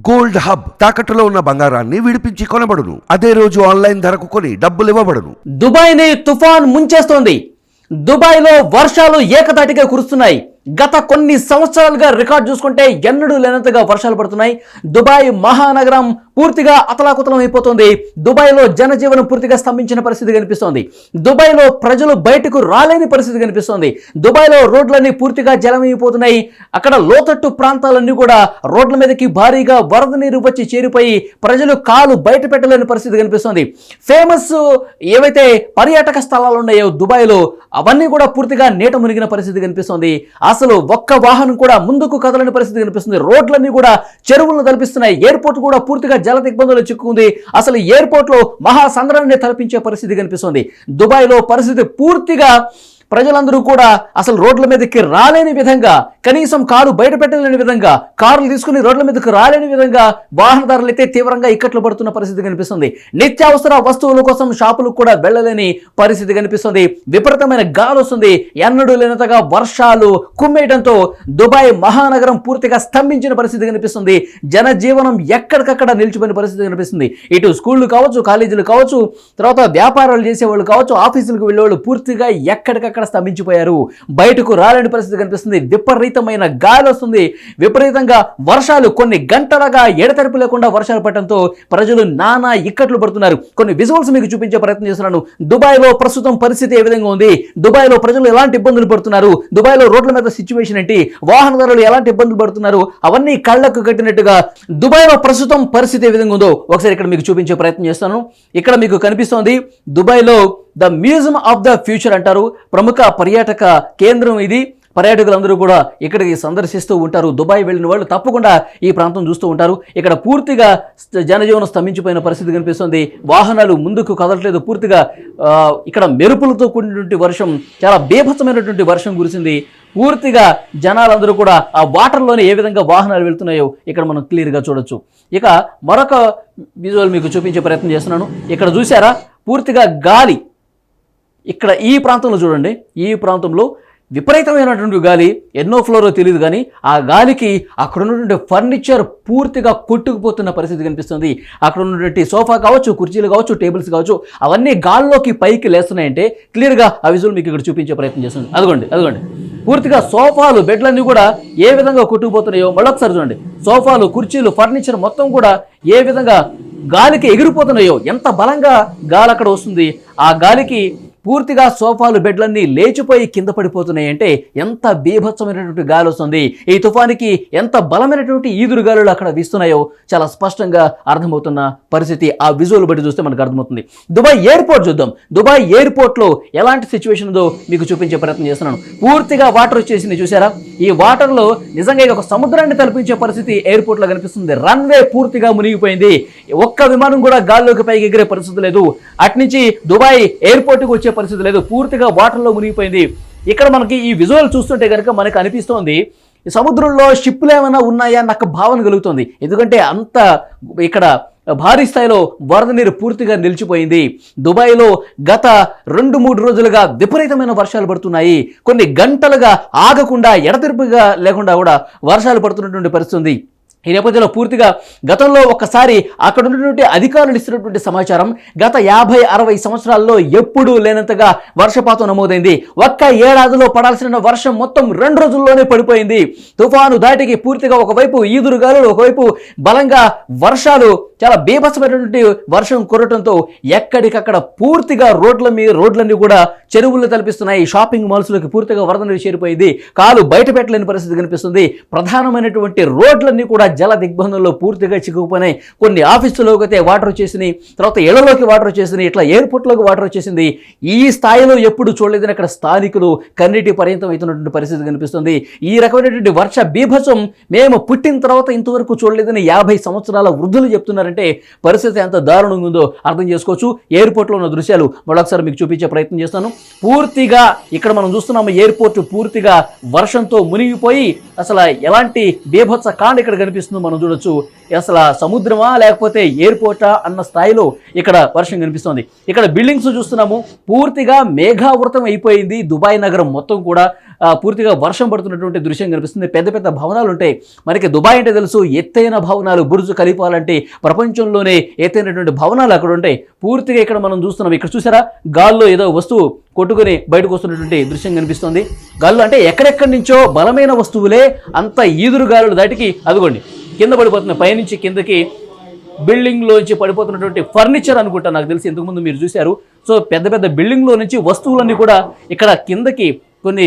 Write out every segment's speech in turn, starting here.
Gold hub తాకట్టులో ఉన్న బంగారాన్ని విడిపించి కొనబడును. అదే రోజు ఆన్లైన్ ధరకు కొని డబ్బులు ఇవ్వబడును. దుబాయ్ని తుఫాన్ ముంచేస్తోంది. దుబాయ్లో వర్షాలు ఏకతాటిగా కురుస్తున్నాయి. గత కొన్ని సంవత్సరాలుగా రికార్డు చూసుకుంటే ఎన్నడూ లేనంతగా వర్షాలు పడుతున్నాయి. దుబాయ్ మహానగరం పూర్తిగా అతలాకుతలం అయిపోతుంది. దుబాయ్లో జనజీవనం పూర్తిగా స్తంభించిన పరిస్థితి కనిపిస్తోంది. దుబాయ్లో ప్రజలు బయటకు రాలేని పరిస్థితి కనిపిస్తోంది. దుబాయ్లో రోడ్లన్నీ పూర్తిగా జలమైపోతున్నాయి. అక్కడ లోతట్టు ప్రాంతాలన్నీ కూడా రోడ్ల మీదకి భారీగా వరద నీరు వచ్చి చేరిపోయి ప్రజలు కాలు బయట పెట్టలేని పరిస్థితి కనిపిస్తోంది. ఫేమస్ ఏవైతే పర్యాటక స్థలాలు ఉన్నాయో దుబాయ్లో అవన్నీ కూడా పూర్తిగా నీట మునిగిన పరిస్థితి కనిపిస్తోంది. అసలు ఒక్క వాహనం కూడా ముందుకు కదలని పరిస్థితి కనిపిస్తుంది. రోడ్లన్నీ కూడా చెరువులను తలపిస్తున్నాయి. ఎయిర్పోర్ట్ కూడా పూర్తిగా జల దిగ్బంధంలో చిక్కుకుంది. అసలు ఎయిర్పోర్ట్ లో మహాసంద్రాన్ని తలపించే పరిస్థితి కనిపిస్తుంది. దుబాయ్లో పరిస్థితి పూర్తిగా ప్రజలందరూ కూడా అసలు రోడ్ల మీదకి రాలేని విధంగా, కనీసం కారు బయట పెట్టలేని విధంగా, కారులు తీసుకుని రోడ్ల మీదకి రాలేని విధంగా వాహనదారులు అయితే తీవ్రంగా ఇక్కట్లు పడుతున్న పరిస్థితి కనిపిస్తుంది. నిత్యావసర వస్తువుల కోసం షాపులకు కూడా వెళ్ళలేని పరిస్థితి కనిపిస్తుంది. విపరీతమైన గాలి వస్తుంది. ఎన్నడూ లేనంతగా వర్షాలు కుమ్మేయడంతో దుబాయ్ మహానగరం పూర్తిగా స్తంభించిన పరిస్థితి కనిపిస్తుంది. జనజీవనం ఎక్కడికక్కడ నిలిచిపోయిన పరిస్థితి కనిపిస్తుంది. ఇటు స్కూళ్ళు కావచ్చు, కాలేజీలు కావచ్చు, తర్వాత వ్యాపారాలు చేసేవాళ్ళు కావచ్చు, ఆఫీసులకు వెళ్ళేవాళ్ళు పూర్తిగా ఎక్కడికక్కడ స్తంభించిపోయారు. బయటకు రాలేని పరిస్థితి కనిపిస్తుంది. విపరీతమైన గాలి వస్తుంది. విపరీతంగా వర్షాలు కొన్ని గంటలుగా ఎడతెరిపి లేకుండా వర్షాలు పడటంతో ప్రజలు నానా ఇక్కట్లు పడుతున్నారు. కొన్ని విజువల్స్ మీకు చూపించే ప్రయత్నం చేస్తున్నాను. దుబాయ్లో ప్రస్తుతం పరిస్థితి ఏ విధంగా ఉంది, దుబాయ్లో ప్రజలు ఎలాంటి ఇబ్బందులు పడుతున్నారు, దుబాయ్లో రోడ్ల మీద సిచ్యువేషన్ ఏంటి, వాహనదారులు ఎలాంటి ఇబ్బందులు పడుతున్నారు, అవన్నీ కళ్ళకు కట్టినట్టుగా దుబాయ్లో ప్రస్తుతం పరిస్థితి ఏ విధంగా ఉందో ఒకసారి ఇక్కడ మీకు చూపించే ప్రయత్నం చేస్తాను. ఇక్కడ మీకు కనిపిస్తోంది దుబాయ్లో the museum of the future అంటారు. ప్రముఖ పర్యాటక కేంద్రం ఇది. పర్యాటకులందరూ కూడా ఇక్కడికి సందర్శిస్తూ ఉంటారు. దుబాయ్ వెళ్ళిన వాళ్ళు తప్పకుండా ఈ ప్రాంతం చూస్తూ ఉంటారు. ఇక్కడ పూర్తిగా జనజీవనం స్తంభించిపోయిన పరిస్థితి కనిపిస్తుంది. వాహనాలు ముందుకు కదలట్లేదు. పూర్తిగా ఇక్కడ మెరుపులతో కూడినటువంటి వర్షం, చాలా బీభత్సమైనటువంటి వర్షం కురిసింది. పూర్తిగా జనాలందరూ కూడా ఆ వాటర్లోనే ఏ విధంగా వాహనాలు వెళ్తున్నాయో ఇక్కడ మనం క్లియర్గా చూడొచ్చు. ఇక మరొక విజువల్ మీకు చూపించే ప్రయత్నం చేస్తున్నాను. ఇక్కడ చూసారా పూర్తిగా గాలి. ఇక్కడ ఈ ప్రాంతంలో చూడండి, ఈ ప్రాంతంలో విపరీతమైనటువంటి గాలి. ఎన్నో ఫ్లోరో తెలియదు కానీ ఆ గాలికి అక్కడ ఉన్నటువంటి ఫర్నిచర్ పూర్తిగా కొట్టుకుపోతున్న పరిస్థితి కనిపిస్తుంది. అక్కడ ఉన్నటువంటి సోఫా కావచ్చు, కుర్చీలు కావచ్చు, టేబుల్స్ కావచ్చు, అవన్నీ గాల్లోకి పైకి లేస్తున్నాయంటే క్లియర్గా ఆ విజువల్ మీకు ఇక్కడ చూపించే ప్రయత్నం చేస్తుంది. అదిగోండి పూర్తిగా సోఫాలు, బెడ్లన్నీ కూడా ఏ విధంగా కొట్టుకుపోతున్నాయో మళ్ళొకసారి చూడండి. సోఫాలు, కుర్చీలు, ఫర్నిచర్ మొత్తం కూడా ఏ విధంగా గాలికి ఎగిరిపోతున్నాయో, ఎంత బలంగా గాలి అక్కడ వస్తుంది. ఆ గాలికి పూర్తిగా సోఫాలు, బెడ్లన్నీ లేచిపోయి కింద పడిపోతున్నాయి. అంటే ఎంత బీభత్సమైనటువంటి గాలి వస్తుంది. ఈ తుఫానికి ఎంత బలమైనటువంటి ఈదురు గాలులు అక్కడ వీస్తున్నాయో చాలా స్పష్టంగా అర్థమవుతున్న పరిస్థితి ఆ విజువల్ బట్టి చూస్తే మనకు అర్థమవుతుంది. దుబాయ్ ఎయిర్పోర్ట్ చూద్దాం. దుబాయ్ ఎయిర్పోర్ట్లో ఎలాంటి సిచ్యువేషన్ ఉందో మీకు చూపించే ప్రయత్నం చేస్తున్నాను. పూర్తిగా వాటర్ వచ్చేసింది చూసారా. ఈ వాటర్లో నిజంగా ఒక సముద్రాన్ని తలపించే పరిస్థితి ఎయిర్పోర్ట్లో కనిపిస్తుంది. రన్వే పూర్తిగా మునిగిపోయింది. ఒక్క విమానం కూడా గాల్లోకి పైకి ఎగిరే పరిస్థితి లేదు. అట్నుంచి దుబాయ్ ఎయిర్పోర్ట్కి వచ్చే పరిస్థితి లేదు. పూర్తిగా వాటర్లో మునిగిపోయింది. ఇక్కడ మనకి ఈ విజువల్ చూస్తుంటే కనుక మనకు అనిపిస్తోంది సముద్రంలో షిప్లు ఏమైనా ఉన్నాయా నాకు భావన కలుగుతుంది. ఎందుకంటే అంత ఇక్కడ భారీ స్థాయిలో వరద నీరు పూర్తిగా నిలిచిపోయింది. దుబాయ్లో గత 2-3 రోజులుగా విపరీతమైన వర్షాలు పడుతున్నాయి. కొన్ని గంటలుగా ఆగకుండా, ఎడతెరిపిగా లేకుండా కూడా వర్షాలు పడుతున్నటువంటి పరిస్థితి ఉంది. ఈ నేపథ్యంలో పూర్తిగా గతంలో ఒక్కసారి అక్కడ ఉన్నటువంటి అధికారులు ఇస్తున్నటువంటి సమాచారం గత 50-60 సంవత్సరాల్లో ఎప్పుడూ లేనంతగా వర్షపాతం నమోదైంది. ఒక్క ఏడాదిలో పడాల్సిన వర్షం మొత్తం 2 రోజుల్లోనే పడిపోయింది. తుఫాను దాటికి పూర్తిగా ఒకవైపు ఈదురుగాలులు, ఒకవైపు బలంగా వర్షాలు, చాలా బీభత్సమైనటువంటి వర్షం కురటంతో ఎక్కడికక్కడ పూర్తిగా రోడ్లన్నీ కూడా చెరువులు తలపిస్తున్నాయి. షాపింగ్ మాల్స్లోకి పూర్తిగా వరద నీరు చేరిపోయింది. కాలు బయట పెట్టలేని పరిస్థితి కనిపిస్తుంది. ప్రధానమైనటువంటి రోడ్లన్నీ కూడా జల దిగ్బంధంలో పూర్తిగా చిక్కుకుపోయినాయి. కొన్ని ఆఫీసులోకి అయితే వాటర్ వచ్చేసినాయి, తర్వాత ఇళ్లలోకి వాటర్ వచ్చేసినాయి, ఇట్లా ఎయిర్పోర్ట్లోకి వాటర్ వచ్చేసింది. ఈ స్థాయిలో ఎప్పుడు చూడలేదని అక్కడ స్థానికులు కన్నీటి పర్యంతం అవుతున్నటువంటి పరిస్థితి కనిపిస్తుంది. ఈ రకమైనటువంటి వర్ష బీభత్సం మేము పుట్టిన తర్వాత ఇంతవరకు చూడలేదని 50 సంవత్సరాల వృద్ధులు చెప్తున్నారంటే పరిస్థితి ఎంత దారుణంగా ఉందో అర్థం చేసుకోవచ్చు. ఎయిర్పోర్ట్లో ఉన్న దృశ్యాలు మరొకసారి మీకు చూపించే ప్రయత్నం చేస్తాను. పూర్తిగా ఇక్కడ మనం చూస్తున్నాము ఎయిర్పోర్ట్ పూర్తిగా వర్షంతో మునిగిపోయి అసలు ఎలాంటి బీభత్స కాండ ఇక్కడ కనిపిస్తుంది మనం చూడొచ్చు. అసలు సముద్రమా లేకపోతే ఎయిర్పోర్టా అన్న స్థాయిలో ఇక్కడ వర్షం కనిపిస్తుంది. ఇక్కడ బిల్డింగ్స్ చూస్తున్నాము పూర్తిగా మేఘావృతం అయిపోయింది. దుబాయ్ నగరం మొత్తం కూడా పూర్తిగా వర్షం పడుతున్నటువంటి దృశ్యం కనిపిస్తుంది. పెద్ద పెద్ద భవనాలు ఉంటాయి. మనకి దుబాయ్ అంటే తెలుసు, ఎత్తైన భవనాలు, బుర్జు ఖలీఫా లాంటి ప్రపంచంలోనే ఎత్తైనటువంటి భవనాలు అక్కడ ఉంటాయి. పూర్తిగా ఇక్కడ మనం చూస్తున్నాం. ఇక్కడ చూసారా, గాల్లో ఏదో వస్తువు కొట్టుకుని బయటకు వస్తున్నటువంటి దృశ్యం కనిపిస్తుంది. గాల్లో అంటే ఎక్కడెక్కడి నుంచో బలమైన వస్తువులే అంత ఈదురు గాలులు దాటికి అదిగోండి కింద పడిపోతున్నాయి. పైనుంచి కిందకి బిల్డింగ్లోంచి పడిపోతున్నటువంటి ఫర్నిచర్ అనుకుంటా, నాకు తెలిసి ఇంతకుముందు మీరు చూశారు. సో పెద్ద పెద్ద బిల్డింగ్లో నుంచి వస్తువులన్నీ కూడా ఇక్కడ కిందకి కొన్ని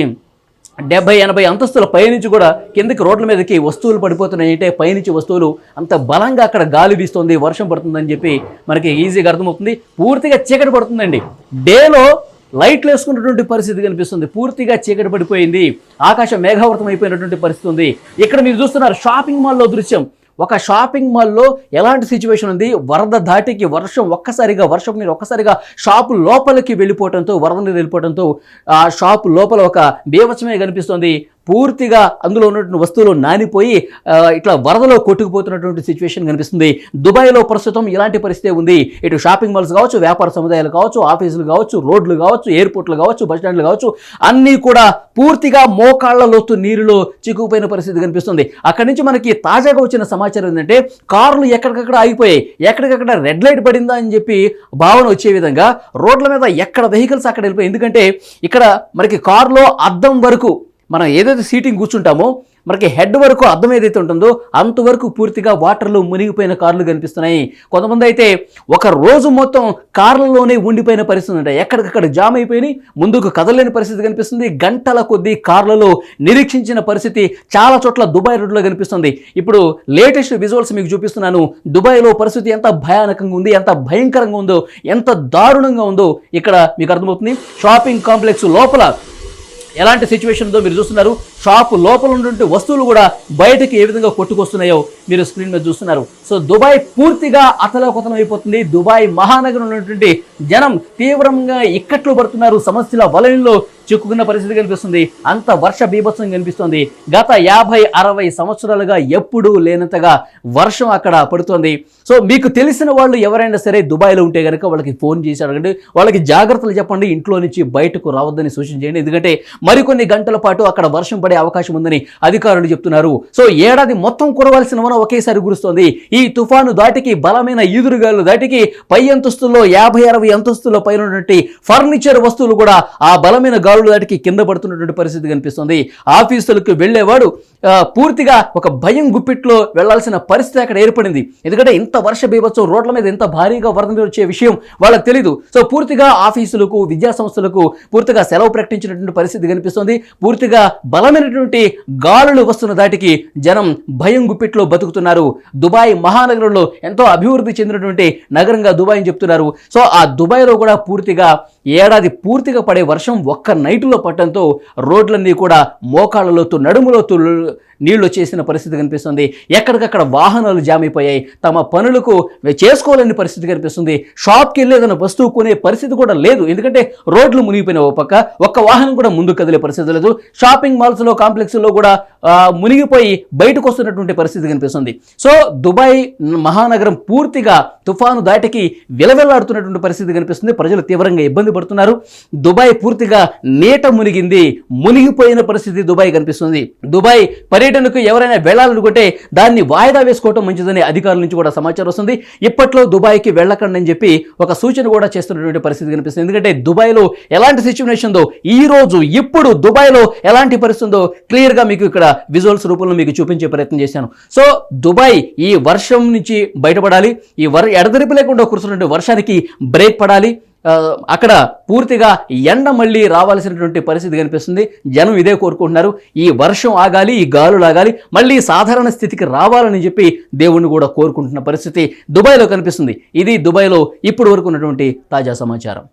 70-80 అంతస్తుల పైనుంచి కూడా కిందకి రోడ్ల మీదకి వస్తువులు పడిపోతున్నాయి. అంటే పైనుంచి వస్తువులు అంత బలంగా అక్కడ గాలి వీస్తుంది, వర్షం పడుతుందని చెప్పి మనకి ఈజీగా అర్థమవుతుంది. పూర్తిగా చీకటి పడుతుందండి. డేలో లైట్లు వేసుకున్నటువంటి పరిస్థితి కనిపిస్తుంది. పూర్తిగా చీకటి పడిపోయింది, ఆకాశం మేఘావృతం అయిపోయినటువంటి పరిస్థితి ఉంది. ఇక్కడ మీరు చూస్తున్నారు షాపింగ్ మాల్లో దృశ్యం. ఒక షాపింగ్ మాల్లో ఎలాంటి సిచ్యువేషన్ ఉంది, వరద ధాటికి వర్షం నీరు ఒక్కసారిగా షాపు లోపలికి వెళ్ళిపోవడంతో, వరద నీరు వెళ్ళిపోవడంతో ఆ షాపు లోపల ఒక బీభత్సమే కనిపిస్తుంది. పూర్తిగా అందులో ఉన్నటువంటి వస్తువులు నానిపోయి ఇట్లా వరదలో కొట్టుకుపోతున్నటువంటి సిచ్యువేషన్ కనిపిస్తుంది. దుబాయ్లో ప్రస్తుతం ఇలాంటి పరిస్థితి ఉంది. ఇటు షాపింగ్ మాల్స్ కావచ్చు, వ్యాపార సముదాయాలు కావచ్చు, ఆఫీసులు కావచ్చు, రోడ్లు కావచ్చు, ఎయిర్పోర్ట్లు కావచ్చు, బస్టాండ్లు కావచ్చు, అన్నీ కూడా పూర్తిగా మోకాళ్ల లోతు నీరులో చిక్కుకుపోయిన పరిస్థితి కనిపిస్తుంది. అక్కడి నుంచి మనకి తాజాగా వచ్చిన సమాచారం ఏంటంటే కార్లు ఎక్కడికక్కడ ఆగిపోయాయి. ఎక్కడికక్కడ రెడ్ లైట్ పడిందా అని చెప్పి భావన వచ్చే విధంగా రోడ్ల మీద ఎక్కడ వెహికల్స్ అక్కడ వెళ్ళిపోయాయి. ఎందుకంటే ఇక్కడ మనకి కారులో అద్దం వరకు మనం ఏదైతే సీటింగ్ కూర్చుంటామో మనకి హెడ్ వరకు అద్దం ఏదైతే ఉంటుందో అంతవరకు పూర్తిగా వాటర్లో మునిగిపోయిన కార్లు కనిపిస్తున్నాయి. కొంతమంది అయితే ఒక రోజు మొత్తం కార్లలోనే ఉండిపోయిన పరిస్థితి ఉంటాయి. ఎక్కడికక్కడ జామ్ అయిపోయి ముందుకు కదలలేని పరిస్థితి కనిపిస్తుంది. గంటల కొద్దీ కార్లలో నిరీక్షించిన పరిస్థితి చాలా చోట్ల దుబాయ్ రోడ్లో కనిపిస్తుంది. ఇప్పుడు లేటెస్ట్ విజువల్స్ మీకు చూపిస్తున్నాను. దుబాయ్లో పరిస్థితి ఎంత భయానకంగా ఉంది, ఎంత భయంకరంగా ఉందో, ఎంత దారుణంగా ఉందో ఇక్కడ మీకు అర్థమవుతుంది. షాపింగ్ కాంప్లెక్స్ లోపల ఎలాంటి సిచ్యువేషన్ ఉందో మీరు చూస్తున్నారు. షాపు లోపల ఉన్నటువంటి వస్తువులు కూడా బయటకి ఏ విధంగా కొట్టుకొస్తున్నాయో మీరు స్క్రీన్ మీద చూస్తున్నారు. సో దుబాయ్ పూర్తిగా అతలాకుతలం అయిపోతుంది. దుబాయ్ మహానగరం ఉన్నటువంటి జనం తీవ్రంగా ఇక్కట్లు పడుతున్నారు. సమస్యల వలయంలో చిక్కుకున్న పరిస్థితి కనిపిస్తుంది. అంత వర్ష బీభత్సం కనిపిస్తుంది. గత 50-60 సంవత్సరాలుగా ఎప్పుడూ లేనంతగా వర్షం అక్కడ పడుతోంది. సో మీకు తెలిసిన వాళ్ళు ఎవరైనా సరే దుబాయ్లో ఉంటే కనుక వాళ్ళకి ఫోన్ చేసి అడగండి, వాళ్ళకి జాగ్రత్తలు చెప్పండి, ఇంట్లో నుంచి బయటకు రావద్దని సూచించండి. ఎందుకంటే మరికొన్ని గంటల పాటు అక్కడ వర్షం పడే అవకాశం ఉందని అధికారులు చెప్తున్నారు. సో ఏడాది మొత్తం కురవలసిన వన ఒకేసారి కురుస్తోంది. ఈ తుఫాను దాటికి, బలమైన ఈదురుగాలు దాటికి పై అంతస్తుల్లో 50-60 అంతస్తుల పైన ఉన్నటువంటి ఫర్నిచర్ వస్తువులు కూడా ఆ బలమైన గాలులు దాటికి కింద పడుతున్నటువంటి పరిస్థితి కనిపిస్తుంది. ఆఫీసులకు వెళ్లేవాడు పూర్తిగా ఒక భయం గుప్పిట్లో వెళ్లాల్సిన పరిస్థితి అక్కడ ఏర్పడింది. ఎందుకంటే ఇంత వర్ష బీభత్సం, రోడ్ల మీద ఎంత భారీగా వరద వచ్చే విషయం వాళ్ళకి తెలియదు. సో పూర్తిగా ఆఫీసులకు, విద్యా సంస్థలకు పూర్తిగా సెలవు ప్రకటించినటువంటి పరిస్థితి కనిపిస్తుంది. పూర్తిగా బలమైనటువంటి గాలులు వస్తున్న దాటికి జనం భయం గుప్పిట్లో బతుకుతున్నారు. దుబాయ్ మహానగరంలో ఎంతో అభివృద్ధి చెందినటువంటి నగరంగా దుబాయ్ అని చెప్తున్నారు. సో ఆ దుబాయ్లో కూడా పూర్తిగా ఏడాది పూర్తిగా పడే వర్షం ఒక్క నైటులో పట్టడంతో రోడ్లన్నీ కూడా మోకాళ్ళలోతు, నడుములోతు నీళ్లు వచ్చేసిన పరిస్థితి కనిపిస్తుంది. ఎక్కడికక్కడ వాహనాలు జామ్ అయిపోయాయి. తమ పనులకు చేసుకోలేని పరిస్థితి కనిపిస్తుంది. షాప్కి వెళ్ళేదన్న వస్తువు కొనే పరిస్థితి కూడా లేదు. ఎందుకంటే రోడ్లు మునిగిపోయిన ఒక పక్క, ఒక్క వాహనం కూడా ముందుకు కదిలే పరిస్థితి లేదు. షాపింగ్ మాల్స్లో, కాంప్లెక్స్లో కూడా మునిగిపోయి బయటకు వస్తున్నటువంటి పరిస్థితి కనిపిస్తుంది. సో దుబాయ్ మహానగరం పూర్తిగా తుఫాను దాటికి విలవెల్లాడుతున్నటువంటి పరిస్థితి కనిపిస్తుంది. ప్రజలు తీవ్రంగా ఇబ్బంది పడుతున్నారు. దుబాయ్ పూర్తిగా నీట మునిగింది, మునిగిపోయిన పరిస్థితి దుబాయ్ కనిపిస్తుంది. దుబాయ్ పర్యటనకు ఎవరైనా వెళ్లాలనుకుంటే దాన్ని వాయిదా వేసుకోవటం మంచిదని అధికారుల నుంచి కూడా సమాచారం వస్తుంది. ఇప్పట్లో దుబాయ్కి వెళ్ళకండి అని చెప్పి ఒక సూచన కూడా చేస్తున్నటువంటి పరిస్థితి కనిపిస్తుంది. ఎందుకంటే దుబాయ్లో ఎలాంటి సిచ్యువేషన్ ఉందో, ఈ రోజు ఇప్పుడు దుబాయ్లో ఎలాంటి పరిస్థితి ఉందో క్లియర్గా మీకు ఇక్కడ విజువల్స్ రూపంలో మీకు చూపించే ప్రయత్నం చేశాను. సో దుబాయ్ ఈ వర్షం నుంచి బయటపడాలి. ఈ ఎడతెరిపి లేకుండా కురుస్తున్నటువంటి వర్షానికి బ్రేక్ పడాలి. అక్కడ పూర్తిగా ఎండ మళ్ళీ రావాల్సినటువంటి పరిస్థితి కనిపిస్తుంది. జనం ఇదే కోరుకుంటున్నారు. ఈ వర్షం ఆగాలి, ఈ గాలులు ఆగాలి, మళ్ళీ సాధారణ స్థితికి రావాలని చెప్పి దేవుణ్ణి కూడా కోరుకుంటున్న పరిస్థితి దుబాయ్లో కనిపిస్తుంది. ఇది దుబాయ్లో ఇప్పటి వరకు ఉన్నటువంటి తాజా సమాచారం.